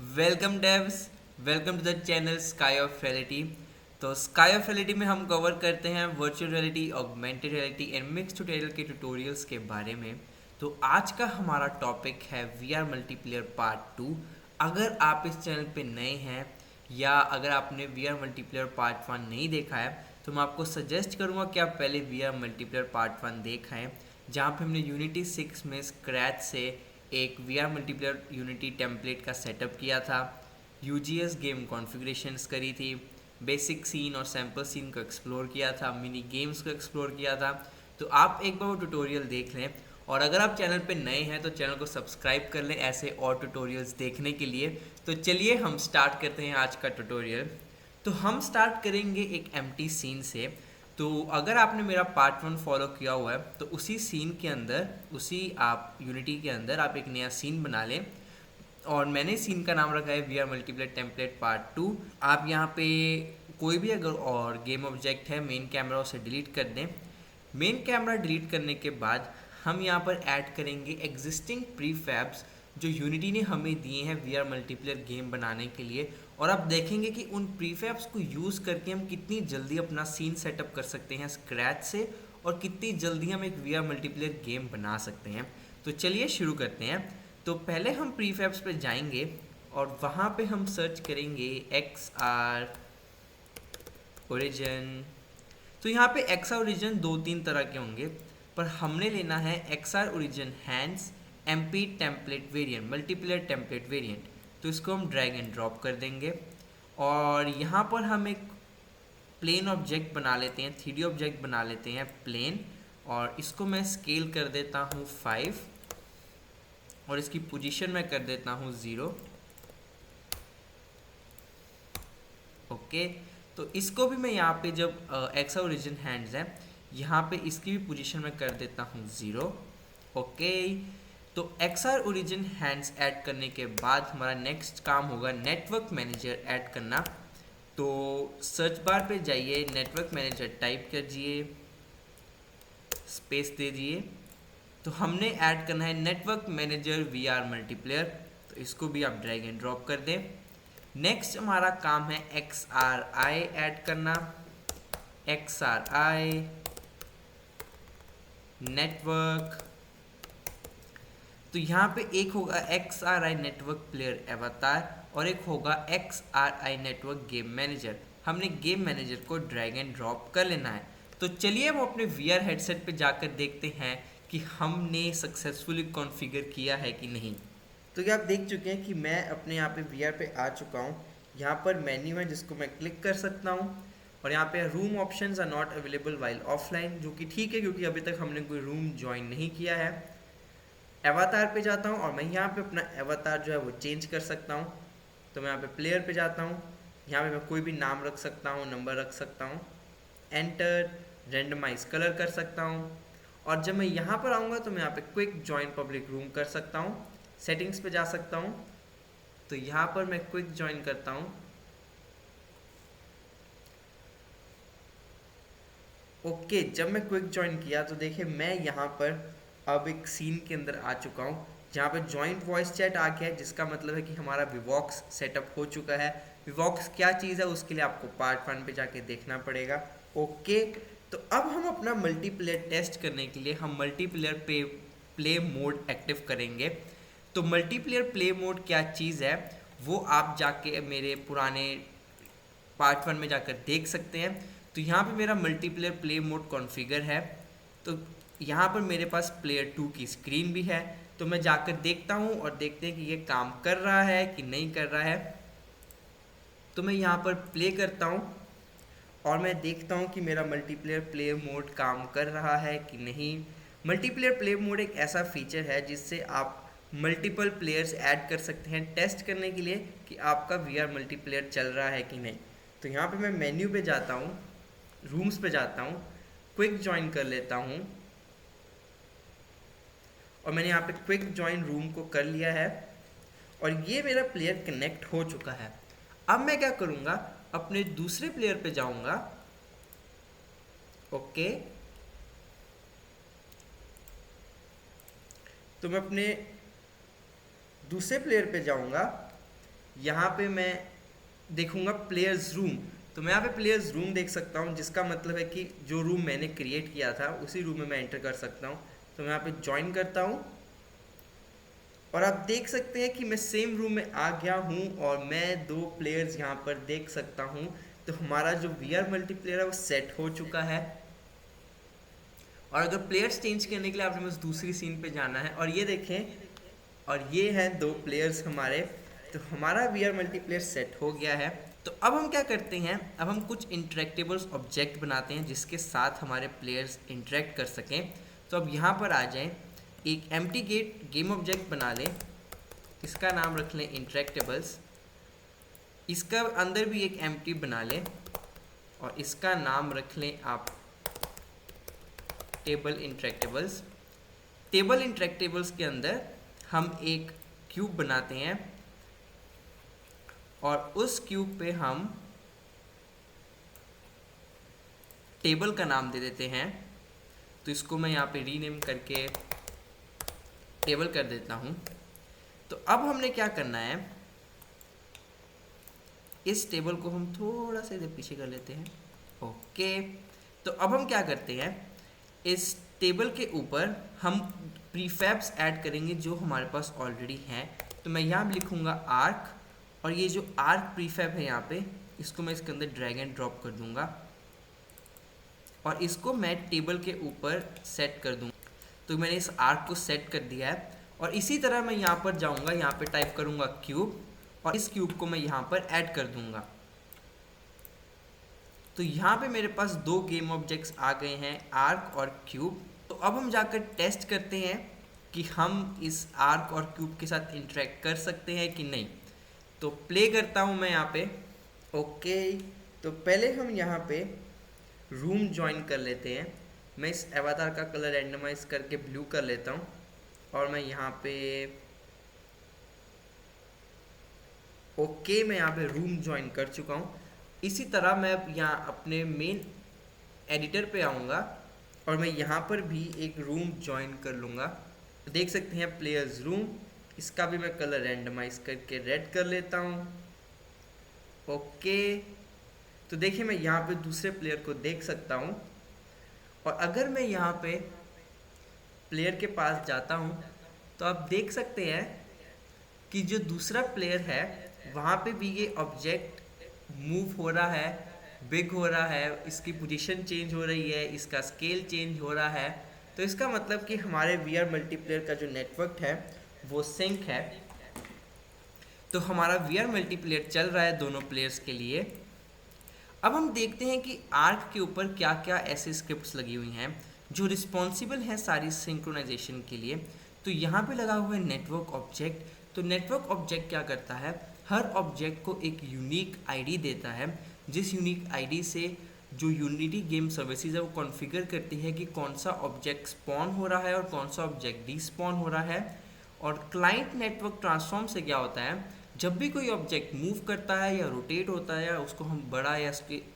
Welcome devs, welcome to the channel sky of reality. तो sky of reality में हम cover करते हैं virtual reality, augmented reality and mix tutorial के tutorials के बारे में। तो आज का हमारा टॉपिक है वी आर मल्टीप्लेयर पार्ट 2। अगर आप इस चैनल पे नए हैं या अगर आपने वी आर मल्टीप्लेयर पार्ट 1 नहीं देखा है तो मैं आपको सजेस्ट करूँगा कि आप पहले वी आर मल्टीप्लेयर पार्ट 1 देखें, जहाँ पे हमने यूनिटी 6 में स्क्रैच से एक V R multiplayer Unity template का सेटअप किया था, यूजीएस गेम कॉन्फ़िगरेशंस करी थी, बेसिक सीन और सैम्पल सीन को एक्सप्लोर किया था, मिनी गेम्स को एक्सप्लोर किया था। तो आप एक बार वो ट्यूटोरियल देख लें, और अगर आप चैनल पे नए हैं तो चैनल को सब्सक्राइब कर लें ऐसे और ट्यूटोरियल्स देखने के लिए। तो चलिए हम स्टार्ट करते हैं आज का ट्यूटोरियल। तो हम स्टार्ट करेंगे एक एम्प्टी सीन से। तो अगर आपने मेरा पार्ट 1 फॉलो किया हुआ है तो उसी सीन के अंदर, उसी आप यूनिटी के अंदर आप एक नया सीन बना लें, और मैंने सीन का नाम रखा है V R multiplayer template part 2। आप यहाँ पे कोई भी अगर और गेम ऑब्जेक्ट है मेन कैमरा उसे डिलीट कर दें। मेन कैमरा डिलीट करने के बाद हम यहाँ पर ऐड करेंगे एग्जिस्टिंग प्रीफैब्स जो यूनिटी ने हमें दिए हैं वी आर मल्टीप्लेयर गेम बनाने के लिए। और आप देखेंगे कि उन प्रीफैब्स को यूज़ करके हम कितनी जल्दी अपना सीन सेटअप कर सकते हैं स्क्रैच से, और कितनी जल्दी हम एक वी आर मल्टीप्लेयर गेम बना सकते हैं। तो चलिए शुरू करते हैं। तो पहले हम प्रीफैब्स पे जाएंगे और वहाँ पे हम सर्च करेंगे एक्स आर ओरिजिन। तो यहाँ पे एक्स आर ओरिजिन दो तीन तरह के होंगे, पर हमने लेना है X R origin hands MP template variant, multiplayer template variant. तो इसको हम ड्रैग एंड ड्रॉप कर देंगे, और यहाँ पर हम एक प्लेन ऑब्जेक्ट बना लेते हैं, 3D ऑब्जेक्ट बना लेते हैं प्लेन, और इसको मैं स्केल कर देता हूँ 5, और इसकी पोजीशन मैं कर देता हूँ 0। ओके, तो इसको भी मैं यहाँ पे जब एक्स ओरिजिन हैंड्स है यहाँ पे इसकी भी पोजीशन में कर देता हूँ 0। ओके, तो X R origin hands add करने के बाद हमारा नेक्स्ट काम होगा नेटवर्क मैनेजर ऐड करना। तो सर्च बार पे जाइए, नेटवर्क मैनेजर टाइप कीजिए, स्पेस दे दिए। तो हमने ऐड करना है network manager V R multiplayer, तो इसको भी आप ड्रैग एंड ड्रॉप कर दें। नेक्स्ट हमारा काम है एक्स आर आई ऐड करना, एक्स आर आई नेटवर्क। तो यहाँ पे एक होगा x are I network player एवतार, और एक होगा x are I network game manager. हमने गेम मैनेजर को ड्रैग एंड ड्रॉप कर लेना है। तो चलिए हम अपने वी आर हेडसेट पे जाकर देखते हैं कि हमने सक्सेसफुली कॉन्फ़िगर किया है कि नहीं। तो ये आप देख चुके हैं कि मैं अपने यहाँ पे वी आर पे आ चुका हूँ। यहाँ पर मेन्यू है जिसको मैं क्लिक कर सकता हूँ, और यहाँ पे room options are not available while offline, जो कि ठीक है क्योंकि अभी तक हमने कोई रूम ज्वाइन नहीं किया है। एवातार पे जाता हूँ और मैं यहाँ पे अपना एवातार जो है वो चेंज कर सकता हूँ। तो मैं यहाँ पे प्लेयर पे जाता हूँ, यहाँ पे मैं कोई भी नाम रख सकता हूँ, नंबर रख सकता हूँ, एंटर, रेंडमाइज कलर कर सकता हूँ। और जब मैं यहाँ पर आऊँगा तो मैं यहाँ पे क्विक ज्वाइन पब्लिक रूम कर सकता हूँ, सेटिंग्स पे जा सकता हूँ। तो यहाँ पर मैं क्विक ज्वाइन करता हूँ। ओके, जब मैं क्विक ज्वाइन किया तो देखिए मैं यहाँ पर अब एक सीन के अंदर आ चुका हूँ जहाँ पे जॉइंट वॉइस चैट आ गया है, जिसका मतलब है कि हमारा विवॉक्स सेटअप हो चुका है। विवॉक्स क्या चीज़ है उसके लिए आपको पार्ट 1 पे जाके देखना पड़ेगा। ओके, तो अब हम अपना मल्टीप्लेयर टेस्ट करने के लिए हम मल्टीप्लेयर पे प्ले मोड एक्टिव करेंगे। तो मल्टीप्लेयर प्ले मोड क्या चीज़ है वो आप जाके मेरे पुराने पार्ट 1 में जाकर देख सकते हैं। तो यहाँ पे मेरा मल्टीप्लेयर प्ले मोड कॉन्फ़िगर है। तो यहाँ पर मेरे पास प्लेयर 2 की स्क्रीन भी है। तो मैं जाकर देखता हूँ और देखते हैं कि ये काम कर रहा है कि नहीं कर रहा है। तो मैं यहाँ पर प्ले करता हूँ और मैं देखता हूँ कि मेरा मल्टीप्लेयर प्ले मोड काम कर रहा है कि नहीं। मल्टीप्लेयर प्ले मोड एक ऐसा फीचर है जिससे आप मल्टीपल प्लेयर्स ऐड कर सकते हैं टेस्ट करने के लिए कि आपका वी आर मल्टीप्लेयर चल रहा है कि नहीं। तो यहाँ पे मैं मेन्यू पे जाता हूँ, रूम्स पे जाता हूँ, क्विक ज्वाइन कर लेता हूँ, और मैंने यहाँ पे क्विक ज्वाइन रूम को कर लिया है, और ये मेरा प्लेयर कनेक्ट हो चुका है। अब मैं क्या करूँगा, अपने दूसरे प्लेयर पे जाऊँगा। ओके, तो मैं अपने दूसरे प्लेयर पे जाऊँगा यहाँ पे मैं देखूंगा प्लेयर्स रूम, तो मैं यहाँ पे प्लेयर्स रूम देख सकता हूँ, जिसका मतलब है कि जो रूम मैंने क्रिएट किया था उसी रूम में मैं एंटर कर सकता हूँ। तो मैं यहाँ पे ज्वाइन करता हूँ और आप देख सकते हैं कि मैं सेम रूम में आ गया हूँ और मैं 2 प्लेयर्स यहाँ पर देख सकता हूँ। तो हमारा जो VR मल्टीप्लेयर है वो सेट हो चुका है। और अगर प्लेयर्स चेंज करने के लिए आपने बस दूसरी सीन पे जाना है और ये देखें, और ये हैं 2 प्लेयर्स हमारे। तो हमारा VR मल्टीप्लेयर सेट हो गया है। तो अब हम क्या करते हैं, अब हम कुछ इंटरेक्टेबल्स ऑब्जेक्ट बनाते हैं जिसके साथ हमारे प्लेयर्स इंटरेक्ट कर सकें। तो अब यहाँ पर आ जाएं, एक एम्प्टी गेट गेम ऑब्जेक्ट बना लें, इसका नाम रख लें इंटरेक्टेबल्स। इसका अंदर भी एक एम्प्टी बना लें और इसका नाम रख लें आप टेबल इंटरेक्टेबल्स। टेबल इंटरेक्टेबल्स के अंदर हम एक क्यूब बनाते हैं और उस क्यूब पे हम टेबल का नाम दे देते हैं। तो इसको मैं यहाँ पे रीनेम करके टेबल कर देता हूँ। तो अब हमने क्या करना है, इस टेबल को हम थोड़ा सा इधर पीछे कर लेते हैं। ओके, तो अब हम क्या करते हैं, इस टेबल के ऊपर हम प्रीफैब्स ऐड करेंगे जो हमारे पास ऑलरेडी हैं। तो मैं यहाँ लिखूँगा आर्क, और ये जो आर्क प्रीफैब है यहाँ पे, इसको मैं इसके अंदर ड्रैग एंड ड्रॉप कर दूंगा और इसको मैं टेबल के ऊपर सेट कर दूंगा। तो मैंने इस आर्क को सेट कर दिया है और इसी तरह मैं यहाँ पर जाऊँगा, यहाँ पे टाइप करूँगा क्यूब और इस क्यूब को मैं यहाँ पर ऐड कर दूंगा। तो यहाँ पे मेरे पास 2 गेम ऑब्जेक्ट्स आ गए हैं, आर्क और क्यूब। तो अब हम जाकर टेस्ट करते हैं कि हम इस आर्क और क्यूब के साथ इंटरेक्ट कर सकते हैं कि नहीं। तो प्ले करता हूँ मैं यहाँ पे। ओके, तो पहले हम यहाँ पे रूम ज्वाइन कर लेते हैं। मैं इस अवतार का कलर रैंडमाइज करके ब्लू कर लेता हूँ और मैं यहाँ पे ओके, मैं यहाँ पे रूम ज्वाइन कर चुका हूँ। इसी तरह मैं यहाँ अपने मेन एडिटर पे आऊँगा और मैं यहाँ पर भी एक रूम ज्वाइन कर लूँगा। तो देख सकते हैं प्लेयर्स रूम, इसका भी मैं कलर रैंडमाइज करके रेड कर लेता हूँ। ओके, तो देखिए मैं यहाँ पे दूसरे प्लेयर को देख सकता हूँ और अगर मैं यहाँ पे प्लेयर के पास जाता हूँ तो आप देख सकते हैं कि जो दूसरा प्लेयर है वहाँ पे भी ये ऑब्जेक्ट मूव हो रहा है, बिग हो रहा है, इसकी पोजीशन चेंज हो रही है, इसका स्केल चेंज हो रहा है। तो इसका मतलब कि हमारे VR मल्टीप्लेयर का जो नेटवर्क है वो सिंक है। तो हमारा VR मल्टीप्लेयर चल रहा है दोनों प्लेयर्स के लिए। अब हम देखते हैं कि आर्क के ऊपर क्या क्या ऐसे स्क्रिप्ट्स लगी हुई हैं जो रिस्पॉन्सिबल हैं सारी सिंक्रोनाइजेशन के लिए। तो यहाँ पे लगा हुआ है नेटवर्क ऑब्जेक्ट। तो नेटवर्क ऑब्जेक्ट क्या करता है, हर ऑब्जेक्ट को एक यूनिक आईडी देता है, जिस यूनिक आईडी से जो यूनिटी गेम सर्विसेज है वो कॉन्फ़िगर करती है कि कौन सा ऑब्जेक्ट स्पॉन हो रहा है और कौन सा ऑब्जेक्ट डीस्पॉन हो रहा है। और क्लाइंट नेटवर्क ट्रांसफॉर्म से क्या होता है, जब भी कोई ऑब्जेक्ट मूव करता है या रोटेट होता है या उसको हम बड़ा या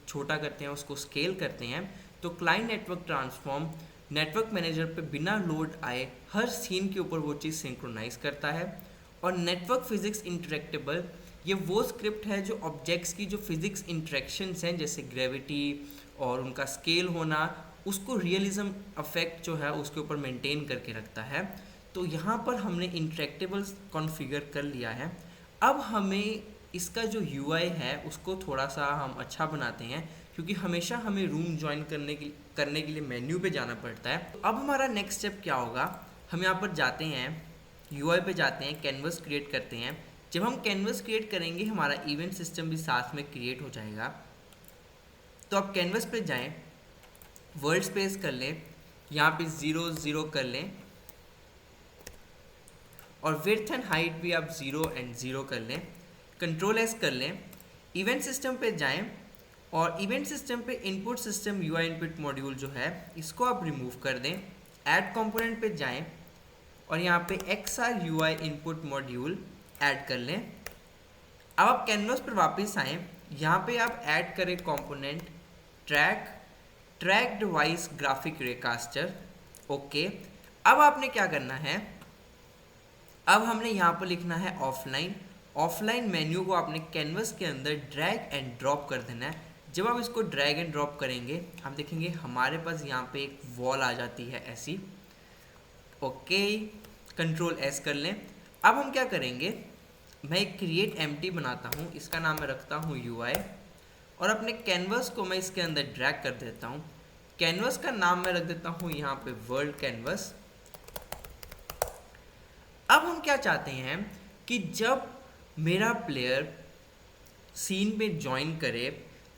छोटा करते हैं, उसको स्केल करते हैं, तो client network transform network manager पे बिना लोड आए हर सीन के ऊपर वो चीज़ सिंक्रोनाइज करता है। और नेटवर्क फिजिक्स इंटरेक्टेबल, ये वो स्क्रिप्ट है जो ऑब्जेक्ट्स की जो फिजिक्स इंटरेक्शंस हैं जैसे ग्रेविटी और उनका स्केल होना, उसको रियलिज्म अफेक्ट जो है उसके ऊपर मेंटेन करके रखता है। तो यहाँ पर हमने इंटरेक्टेबल्स कॉन्फ़िगर कर लिया है। अब हमें इसका जो UI है उसको थोड़ा सा हम अच्छा बनाते हैं, क्योंकि हमेशा हमें रूम ज्वाइन करने के लिए मेन्यू पे जाना पड़ता है। तो अब हमारा नेक्स्ट स्टेप क्या होगा, हम यहाँ पर जाते हैं, UI पे जाते हैं, कैनवस क्रिएट करते हैं। जब हम कैनवस क्रिएट करेंगे हमारा इवेंट सिस्टम भी साथ में क्रिएट हो जाएगा। तो आप कैनवस पे जाएं, वर्ल्ड स्पेस कर लें, यहाँ पे 0 0 कर लें और विड्थ एंड हाइट भी आप 0 एंड 0 कर लें, कंट्रोल S कर लें। इवेंट सिस्टम पे जाएं और इवेंट सिस्टम पे input system UI input module जो है इसको आप रिमूव कर दें। ऐड कंपोनेंट पे जाएं और यहाँ पे XR UI input module add कर लें। अब आप कैनवस पर वापस आएँ, यहाँ पे आप ऐड करें component track device graphic raycaster. Okay, अब आपने क्या करना है, अब हमने यहाँ पर लिखना है ऑफलाइन ऑफलाइन मेन्यू को आपने कैनवस के अंदर ड्रैग एंड ड्रॉप कर देना है। जब आप इसको ड्रैग एंड ड्रॉप करेंगे हम देखेंगे हमारे पास यहाँ पे एक वॉल आ जाती है ऐसी। ओके, कंट्रोल एस कर लें। अब हम क्या करेंगे, मैं एक क्रिएट एम्प्टी बनाता हूँ, इसका नाम मैं रखता हूँ UI, और अपने कैनवस को मैं इसके अंदर ड्रैग कर देता हूँ। कैनवस का नाम मैं रख देता हूँ यहाँ पे वर्ल्ड कैनवस। अब हम क्या चाहते हैं कि जब मेरा प्लेयर सीन में ज्वाइन करे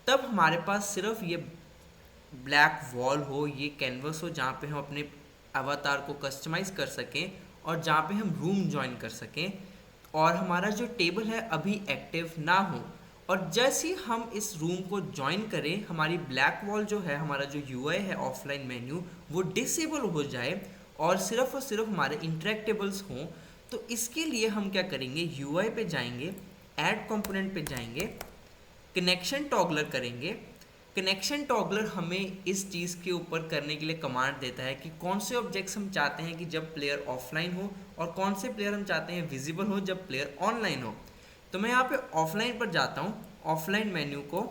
तब हमारे पास सिर्फ ये ब्लैक वॉल हो, ये कैनवस हो, जहाँ पे हम अपने अवतार को कस्टमाइज कर सकें और जहाँ पे हम रूम ज्वाइन कर सकें, और हमारा जो टेबल है अभी एक्टिव ना हो। और जैसे ही हम इस रूम को ज्वाइन करें हमारी ब्लैक वॉल जो है, हमारा जो UI है ऑफलाइन मेन्यू, वो डिसेबल हो जाए और सिर्फ हमारे इंटरेक्टेबल्स हों। तो इसके लिए हम क्या करेंगे, UI पे जाएंगे, ऐड कंपोनेंट पे जाएंगे, कनेक्शन टॉगलर करेंगे। कनेक्शन टॉगलर हमें इस चीज़ के ऊपर करने के लिए कमांड देता है कि कौन से ऑब्जेक्ट्स हम चाहते हैं कि जब प्लेयर ऑफलाइन हो और कौन से प्लेयर हम चाहते हैं विजिबल हो जब प्लेयर ऑनलाइन हो। तो मैं यहाँ पे ऑफलाइन पर जाता हूँ, ऑफलाइन मेन्यू को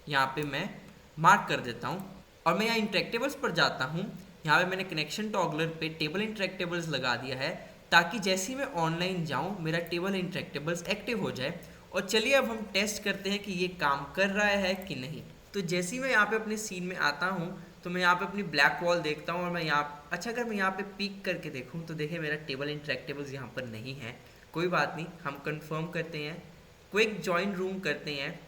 यहाँ पे मैं मार्क कर देता हूँ, और मैं यहाँ इंटरेक्टेबल्स पर जाता हूँ। यहाँ पे मैंने कनेक्शन टॉगलर पे टेबल इंटरेक्टेबल्स लगा दिया है ताकि जैसे ही मैं ऑनलाइन जाऊँ मेरा टेबल इंटरेक्टेबल्स एक्टिव हो जाए। और चलिए अब हम टेस्ट करते हैं कि ये काम कर रहा है कि नहीं। तो जैसे ही मैं यहाँ पे अपने सीन में आता हूँ तो मैं यहाँ पे अपनी ब्लैक वॉल देखता हूँ, और मैं यहाँ अच्छा अगर मैं यहाँ पे पीक करके देखूँ तो देखिए मेरा टेबल इंटरेक्टेबल्स यहाँ पर नहीं है। कोई बात नहीं, हम कंफर्म करते हैं, क्विक ज्वाइन रूम करते हैं,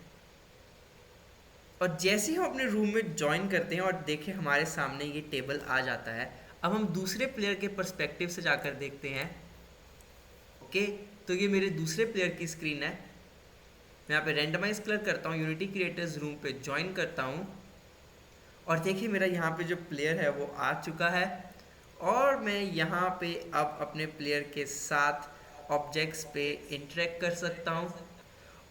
और जैसे ही हम अपने रूम में ज्वाइन करते हैं और देखें हमारे सामने ये टेबल आ जाता है। अब हम दूसरे प्लेयर के पर्सपेक्टिव से जाकर देखते हैं। ओके, तो ये मेरे दूसरे प्लेयर की स्क्रीन है। मैं यहाँ पे रेंडमाइज कलर करता हूँ, यूनिटी क्रिएटर्स रूम पे ज्वाइन करता हूँ, और देखिए मेरा यहाँ पे जो प्लेयर है वो आ चुका है, और मैं यहाँ पे अब अपने प्लेयर के साथ ऑब्जेक्ट्स पे इंटरेक्ट कर सकता हूँ।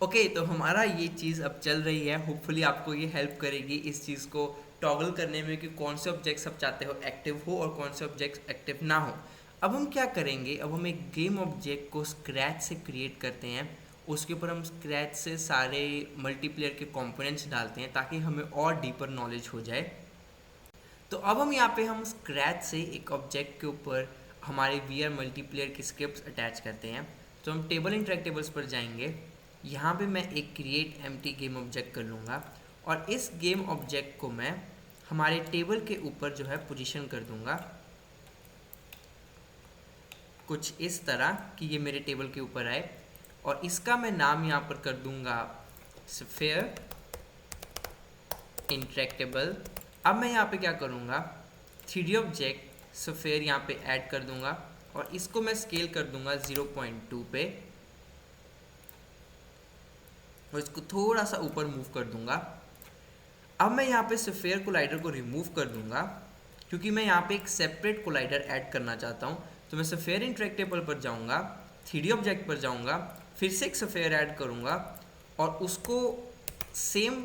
ओके, तो हमारा ये चीज़ अब चल रही है। होपफुली आपको ये हेल्प करेगी इस चीज़ को टॉगल करने में कि कौन से ऑब्जेक्ट्स आप चाहते हो एक्टिव हो और कौन से ऑब्जेक्ट्स एक्टिव ना हो। अब हम क्या करेंगे, अब हम एक गेम ऑब्जेक्ट को स्क्रैच से क्रिएट करते हैं, उसके ऊपर हम स्क्रैच से सारे मल्टीप्लेयर के कंपोनेंट्स डालते हैं ताकि हमें और डीपर नॉलेज हो जाए। तो अब हम यहाँ पे हम स्क्रैच से एक ऑब्जेक्ट के ऊपर हमारे VR मल्टीप्लेयर की स्क्रिप्ट्स अटैच करते हैं। तो हम टेबल इंटरेक्टेबल्स पर जाएंगे, यहाँ पे मैं एक क्रिएट एम्प्टी गेम ऑब्जेक्ट कर लूँगा, और इस गेम ऑब्जेक्ट को मैं हमारे टेबल के ऊपर जो है पोजीशन कर दूँगा कुछ इस तरह कि ये मेरे टेबल के ऊपर आए, और इसका मैं नाम यहाँ पर कर दूँगा स्फीयर इंटरेक्टेबल। अब मैं यहाँ पे क्या करूँगा, 3D ऑब्जेक्ट स्फीयर यहाँ पे ऐड कर दूँगा, और इसको मैं स्केल कर दूँगा 0.2 पे, और इसको थोड़ा सा ऊपर मूव कर दूंगा। अब मैं यहाँ पे स्फीयर कोलाइडर को रिमूव कर दूंगा क्योंकि मैं यहाँ पे एक सेपरेट कोलाइडर ऐड करना चाहता हूँ। तो मैं स्फीयर इंटरेक्टेबल पर जाऊँगा, 3D ऑब्जेक्ट पर जाऊँगा, फिर से एक स्फीयर ऐड करूँगा और उसको सेम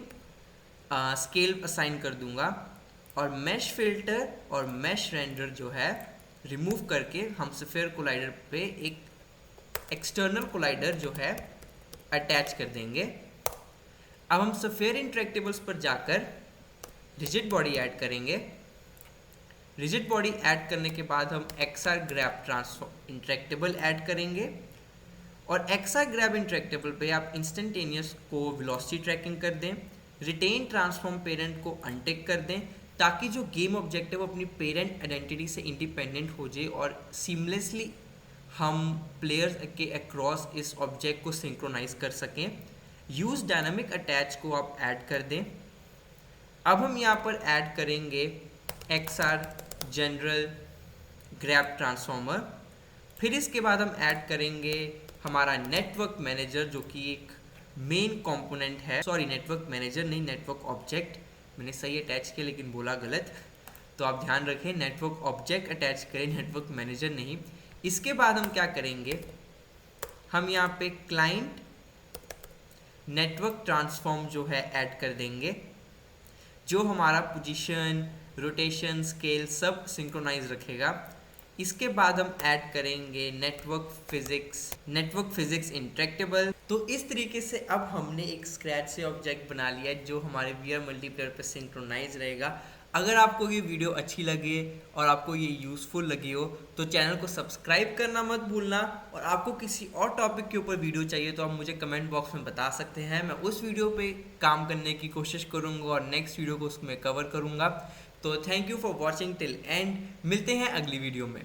स्केल असाइन कर दूंगा, और मैश फिल्टर और मैश रेंडर जो है रिमूव करके हम स्फीयर कोलाइडर पे एक एक्सटर्नल कोलाइडर जो है अटैच कर देंगे। अब हम स्फीयर इंटरेक्टेबल्स पर जाकर रिजिड बॉडी ऐड करेंगे। रिजिड बॉडी ऐड करने के बाद हम XR ग्रैब ट्रांसफॉर्म इंटरेक्टेबल ऐड करेंगे, और XR ग्रैब इंटरेक्टेबल पे आप इंस्टेंटेनियस को वेलोसिटी ट्रैकिंग कर दें, रिटेन ट्रांसफॉर्म पेरेंट को अनटिक कर दें ताकि जो गेम ऑब्जेक्ट है वो अपनी पेरेंट आइडेंटिटी से इंडिपेंडेंट हो जाए और सीमलेसली हम प्लेयर्स के अक्रॉस इस ऑब्जेक्ट को सिंक्रोनाइज कर सकें। यूज़ डायनामिक अटैच को आप ऐड कर दें। अब हम यहाँ पर ऐड करेंगे XR जनरल ग्रैब ट्रांसफॉर्मर। फिर इसके बाद हम ऐड करेंगे हमारा नेटवर्क मैनेजर जो कि एक मेन कंपोनेंट है, सॉरी नेटवर्क मैनेजर नहीं, नेटवर्क ऑब्जेक्ट, मैंने सही अटैच किया लेकिन बोला गलत, तो आप ध्यान रखें नेटवर्क ऑब्जेक्ट अटैच करें, नेटवर्क मैनेजर नहीं। इसके बाद हम क्या करेंगे, हम यहाँ पे क्लाइंट नेटवर्क ट्रांसफॉर्म जो है ऐड कर देंगे, जो हमारा पोजीशन, रोटेशन, स्केल सब सिंक्रोनाइज रखेगा। इसके बाद हम ऐड करेंगे नेटवर्क फिजिक्स इंट्रैक्टेबल। तो इस तरीके से अब हमने एक स्क्रैच से ऑब्जेक्ट बना लिया है जो हमारे वीआर मल्टीप्लेयर पर सिंक्रोनाइज रहेगा। अगर आपको ये वीडियो अच्छी लगे और आपको ये यूज़फुल लगी हो तो चैनल को सब्सक्राइब करना मत भूलना। और आपको किसी और टॉपिक के ऊपर वीडियो चाहिए तो आप मुझे कमेंट बॉक्स में बता सकते हैं, मैं उस वीडियो पे काम करने की कोशिश करूँगा और नेक्स्ट वीडियो को उसमें कवर करूँगा। तो thank you for watching till and, मिलते हैं अगली वीडियो में।